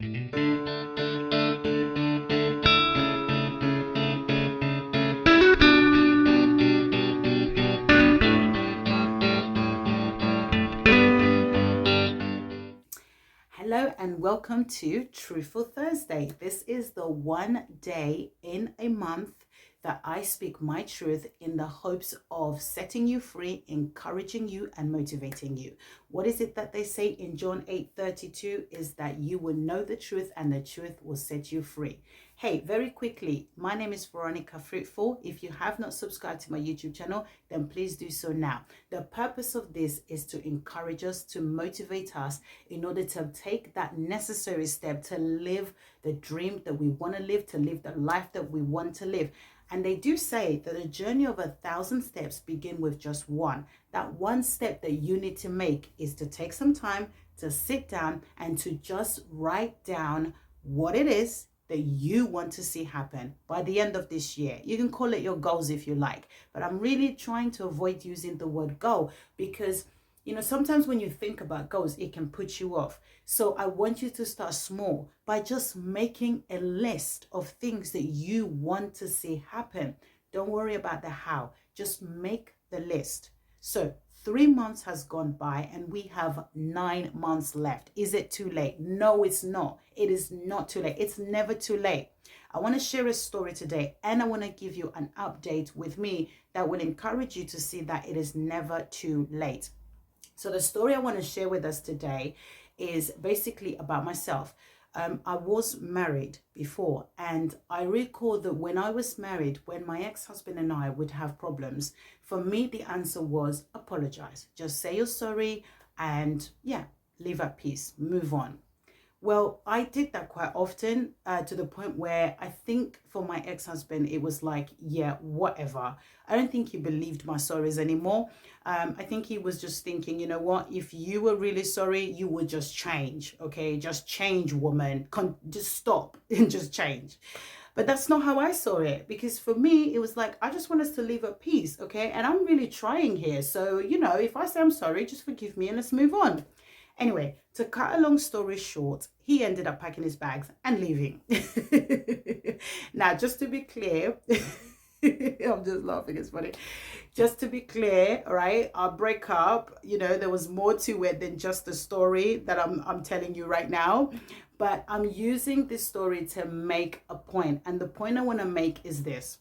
Hello and welcome to Truthful Thursday. This is the one day in a month that I speak my truth in the hopes of setting you free, encouraging you, and motivating you. What is it that they say in John 8:32 is that you will know the truth and the truth will set you free. Hey, very quickly, my name is Veronica Fruitful. If you have not subscribed to my YouTube channel, then please do so now. The purpose of this is to encourage us, to motivate us in order to take that necessary step to live the dream that we want to live the life that we want to live. And they do say that the journey of 1,000 steps begin with just one. That one step that you need to make is to take some time to sit down and to just write down what it is that you want to see happen by the end of this year. You can call it your goals if you like, but I'm really trying to avoid using the word goal because sometimes when you think about goals, it can put you off. So I want you to start small by just making a list of things that you want to see happen. Don't worry about the how, just make the list. So 3 months has gone by and we have 9 months left. Is it too late? No, it's not. It is not too late. It's never too late. I want to share a story today and I want to give you an update with me that will encourage you to see that it is never too late. So the story I want to share with us today is basically about myself. I was married before, and I recall that when I was married, when my ex-husband and I would have problems, for me, the answer was apologize. Just say you're sorry and live at peace, move on. Well, I did that quite often to the point where I think for my ex-husband, it was like, yeah, whatever. I don't think he believed my sorries anymore. I think he was just thinking, you know what, if you were really sorry, you would just change, okay? Just change, woman. Just stop and just change. But that's not how I saw it, because for me, it was like, I just want us to live at peace, okay? And I'm really trying here. So, if I say I'm sorry, just forgive me and let's move on. Anyway, to cut a long story short, he ended up packing his bags and leaving. Now, just to be clear, I'm just laughing, it's funny. Just to be clear, right, our breakup, there was more to it than just the story that I'm telling you right now. But I'm using this story to make a point. And the point I want to make is this.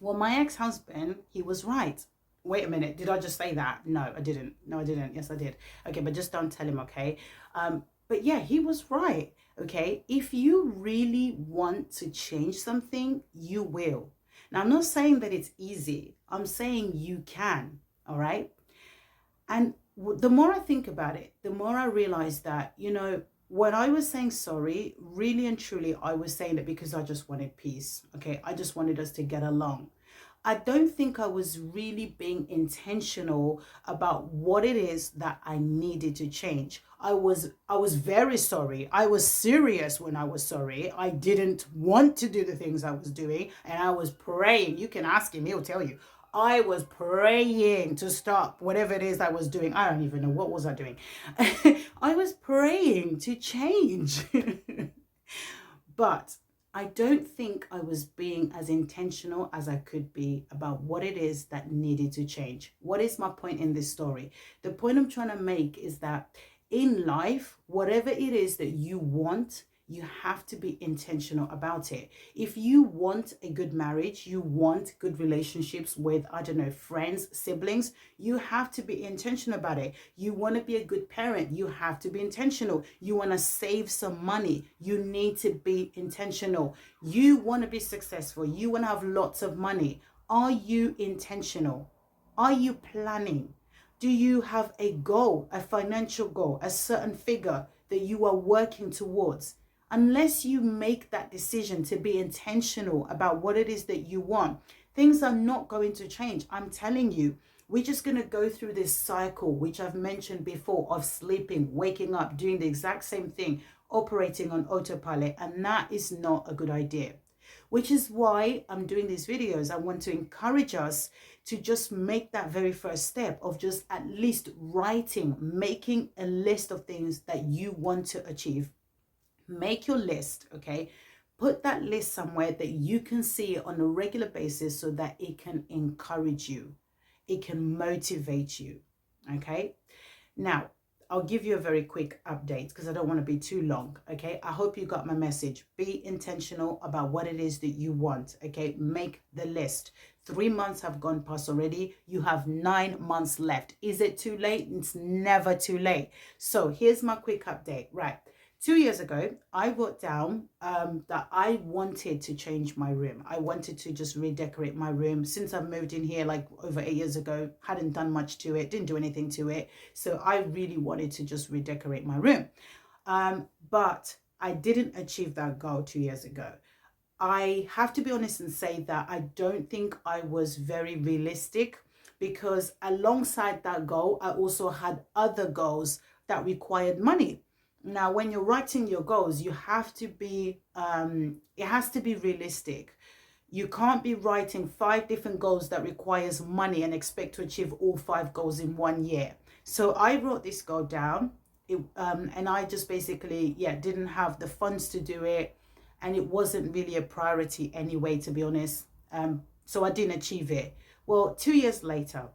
Well, my ex-husband, he was right. Wait a minute, did I just say that? No, I didn't. No, I didn't. Yes, I did. Okay, but just don't tell him, okay? But yeah, he was right, okay? If you really want to change something, you will. Now, I'm not saying that it's easy. I'm saying you can, all right? And the more I think about it, the more I realize that, when I was saying sorry, really and truly, I was saying it because I just wanted peace, okay? I just wanted us to get along. I don't think I was really being intentional about what it is that I needed to change. I was very sorry. I was serious when I was sorry. I didn't want to do the things I was doing, and I was praying. You can ask him, he'll tell you. I was praying to stop whatever it is I was doing. I don't even know, what was I doing? I was praying to change. But I don't think I was being as intentional as I could be about what it is that needed to change. What is my point in this story? The point I'm trying to make is that in life, whatever it is that you want, you have to be intentional about it. If you want a good marriage, you want good relationships with, I don't know, friends, siblings, you have to be intentional about it. You want to be a good parent, you have to be intentional. You want to save some money, you need to be intentional. You want to be successful, you want to have lots of money. Are you intentional? Are you planning? Do you have a goal, a financial goal, a certain figure that you are working towards? Unless you make that decision to be intentional about what it is that you want, things are not going to change. I'm telling you, we're just going to go through this cycle, which I've mentioned before, of sleeping, waking up, doing the exact same thing, operating on autopilot. And that is not a good idea. Which is why I'm doing these videos. I want to encourage us to just make that very first step of just at least writing, making a list of things that you want to achieve. Make your list, okay? Put that list somewhere that you can see it on a regular basis so that it can encourage you. It can motivate you, okay? Now, I'll give you a very quick update because I don't want to be too long, okay? I hope you got my message. Be intentional about what it is that you want, okay? Make the list. 3 months have gone past already. You have 9 months left. Is it too late? It's never too late. So here's my quick update, right? 2 years ago, I wrote down that I wanted to change my room. I wanted to just redecorate my room. Since I moved in here like over 8 years ago, hadn't done much to it, didn't do anything to it. So I really wanted to just redecorate my room. But I didn't achieve that goal 2 years ago. I have to be honest and say that I don't think I was very realistic, because alongside that goal, I also had other goals that required money. Now, when you're writing your goals, you have to be, it has to be realistic. You can't be writing 5 different goals that requires money and expect to achieve all 5 goals in 1 year. So I wrote this goal down, and I just basically, didn't have the funds to do it. And it wasn't really a priority anyway, to be honest. So I didn't achieve it. Well, 2 years later,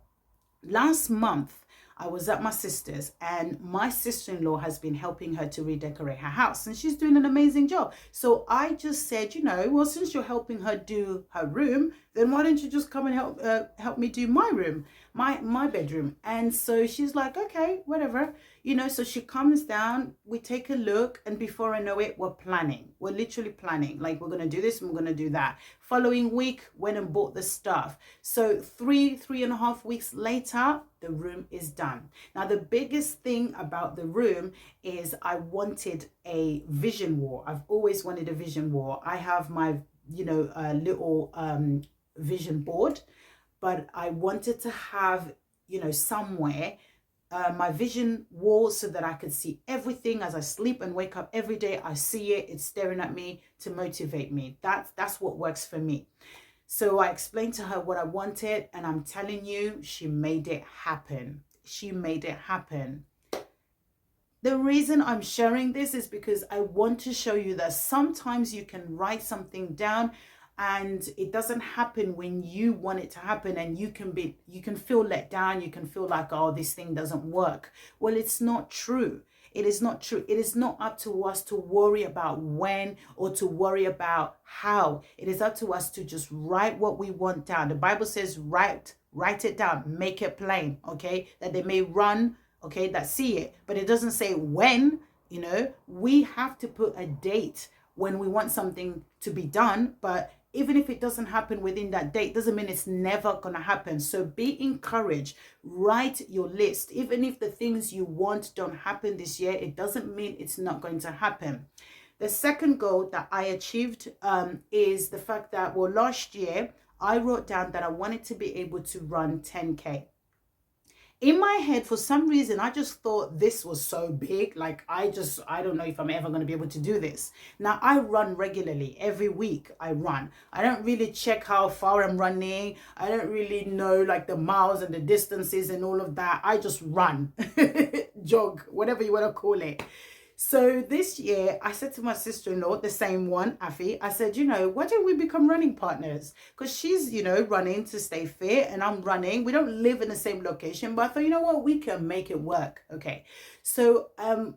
last month, I was at my sister's, and my sister-in-law has been helping her to redecorate her house, and she's doing an amazing job. So I just said, well, since you're helping her do her room, then why don't you just come and help me do my room, my bedroom? And so she's like, okay, whatever, so she comes down, we take a look, and before I know it, we're literally planning, like, we're going to do this and we're going to do that. Following week, went and bought the stuff. So 3.5 weeks later, the room is done. Now, the biggest thing about the room is I wanted a vision wall. I've always wanted a vision wall. I have my, little vision board, but I wanted to have, somewhere my vision wall so that I could see everything as I sleep and wake up every day. I see it, it's staring at me to motivate me. That's what works for me. So I explained to her what I wanted, and I'm telling you, she made it happen. She made it happen. The reason I'm sharing this is because I want to show you that sometimes you can write something down and it doesn't happen when you want it to happen, and you can feel let down. You can feel like, oh, this thing doesn't work. Well, it's not true. It is not true. It is not up to us to worry about when or to worry about how. It is up to us to just write what we want down. The Bible says, write it down, make it plain, okay? That they may run, okay, that see it. But it doesn't say when, we have to put a date when we want something to be done. But even if it doesn't happen within that date, doesn't mean it's never going to happen. So be encouraged. Write your list. Even if the things you want don't happen this year, it doesn't mean it's not going to happen. The second goal that I achieved is the fact that, well, last year, I wrote down that I wanted to be able to run 10K. In my head, for some reason, I just thought this was so big. Like, I don't know if I'm ever going to be able to do this. Now, I run regularly. Every week I run. I don't really check how far I'm running. I don't really know like the miles and the distances and all of that. I just run, jog, whatever you want to call it. So this year, I said to my sister-in-law, the same one, Afi, I said, why don't we become running partners? Because she's, running to stay fit and I'm running. We don't live in the same location, but I thought, you know what, we can make it work. Okay. So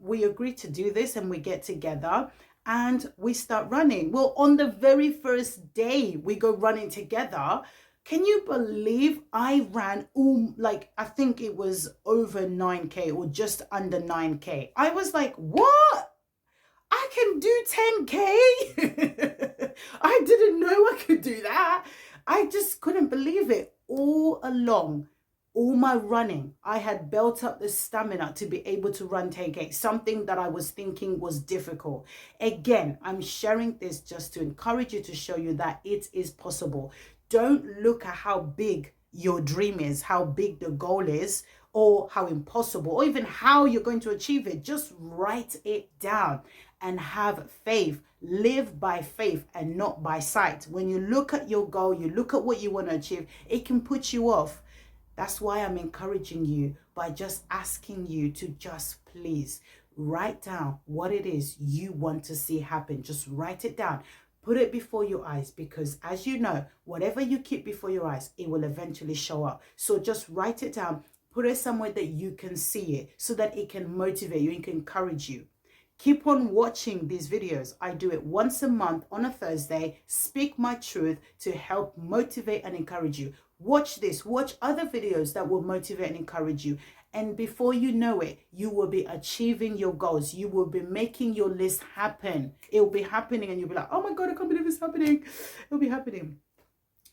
we agreed to do this, and we get together and we start running. Well, on the very first day we go running together, can you believe I ran I think it was over 9K or just under 9K. I was like, what? I can do 10K? I didn't know I could do that. I just couldn't believe it. All along, all my running, I had built up the stamina to be able to run 10K, something that I was thinking was difficult. Again, I'm sharing this just to encourage you, to show you that it is possible. Don't look at how big your dream is, how big the goal is, or how impossible, or even how you're going to achieve it. Just write it down and have faith. Live by faith and not by sight. When you look at your goal, you look at what you want to achieve, it can put you off. That's why I'm encouraging you by just asking you to just please write down what it is you want to see happen. Just write it down. Put it before your eyes, because as you know, whatever you keep before your eyes, it will eventually show up. So just write it down, put it somewhere that you can see it so that it can motivate you and can encourage you. Keep on watching these videos. I do it once a month on a Thursday. Speak my truth to help motivate and encourage you. Watch this, watch other videos that will motivate and encourage you. And before you know it, you will be achieving your goals. You will be making your list happen. It will be happening and you'll be like, oh my God, I can't believe it's happening. It'll be happening.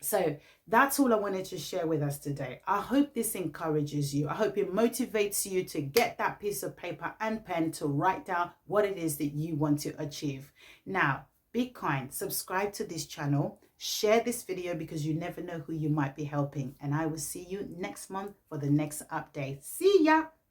So that's all I wanted to share with us today. I hope this encourages you. I hope it motivates you to get that piece of paper and pen to write down what it is that you want to achieve. Now, be kind, subscribe to this channel, share this video because you never know who you might be helping. And I will see you next month for the next update. See ya!